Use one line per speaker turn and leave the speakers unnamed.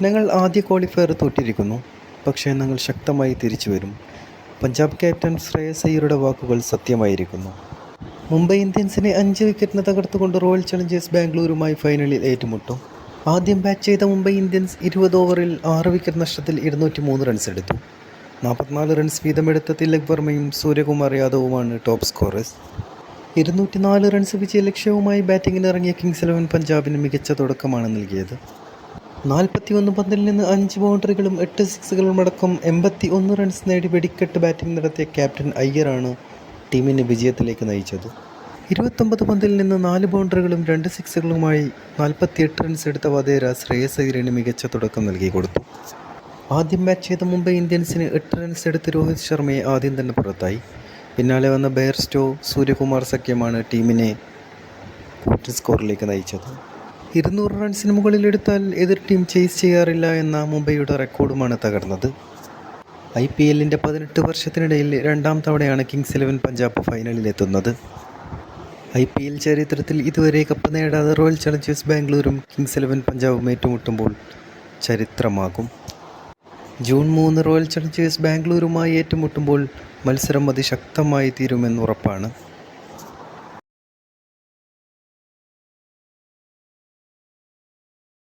ഞങ്ങൾ ആദ്യ ക്വാളിഫയർ തോറ്റിരിക്കുന്നു, പക്ഷേ ഞങ്ങൾ ശക്തമായി തിരിച്ചു വരും. പഞ്ചാബ് ക്യാപ്റ്റൻ ശ്രേയസ് അയ്യരുടെ വാക്കുകൾ സത്യമായിരിക്കുന്നു. മുംബൈ ഇന്ത്യൻസിനെ 5 വിക്കറ്റിന് തകർത്തുകൊണ്ട് റോയൽ ചലഞ്ചേഴ്സ് ബാംഗ്ലൂരുമായി ഫൈനലിൽ ഏറ്റുമുട്ടും. ആദ്യം ബാറ്റ് ചെയ്ത മുംബൈ ഇന്ത്യൻസ് 20 ഓവറിൽ 6 വിക്കറ്റ് നഷ്ടത്തിൽ 203 റൺസ് എടുത്തു. 44 റൺസ് വീതമെടുത്ത തിലക് വർമ്മയും സൂര്യകുമാർ യാദവുമാണ് ടോപ്പ് സ്കോറേഴ്സ്. 204 റൺസ് വിജയലക്ഷ്യവുമായി ബാറ്റിങ്ങിനിറങ്ങിയ കിങ്സ് 11 പഞ്ചാബിന് മികച്ച തുടക്കമാണ് നൽകിയത്. 41 പന്തിൽ നിന്ന് 5 ബൗണ്ടറികളും 8 സിക്സുകളും അടക്കം 81 റൺസ് നേടി വെടിക്കെട്ട് ബാറ്റിംഗ് നടത്തിയ ക്യാപ്റ്റൻ അയ്യറാണ് ടീമിനെ വിജയത്തിലേക്ക് നയിച്ചത്. 29 പന്തിൽ നിന്ന് 4 ബൗണ്ടറികളും 2 സിക്സുകളുമായി 48 റൺസ് എടുത്ത വധേര ശ്രേയസ് അയ്യറിന് മികച്ച തുടക്കം നൽകി കൊടുത്തു. ആദ്യം ബാറ്റ് ചെയ്ത മുംബൈ ഇന്ത്യൻസിന് 8 റൺസ് എടുത്ത് രോഹിത് ശർമ്മയെ ആദ്യം തന്നെ പുറത്തായി. പിന്നാലെ വന്ന ബെയർസ്റ്റോ, സൂര്യകുമാർ സഖ്യമാണ് ടീമിനെ കൂറ്റൻ സ്കോറിലേക്ക് നയിച്ചത്. 200 റൺസിന് മുകളിലെടുത്താൽ എതിർ ടീം ചേസ് ചെയ്യാറില്ല എന്ന മുംബൈയുടെ റെക്കോർഡുമാണ് തകർന്നത്. IPLന്റെ 18 വർഷത്തിനിടയിൽ 2ാം തവണയാണ് കിങ്സ് 11 പഞ്ചാബ് ഫൈനലിലെത്തുന്നത്. IPL ചരിത്രത്തിൽ ഇതുവരെ കപ്പ് നേടാതെ റോയൽ ചലഞ്ചേഴ്സ് ബാംഗ്ലൂരും കിങ്സ് 11 പഞ്ചാബും ഏറ്റുമുട്ടുമ്പോൾ ചരിത്രമാകും. ജൂൺ 3 റോയൽ ചലഞ്ചേഴ്സ് ബാംഗ്ലൂരുമായി ഏറ്റുമുട്ടുമ്പോൾ മത്സരം അതിശക്തമായി തീരുമെന്നുറപ്പാണ്.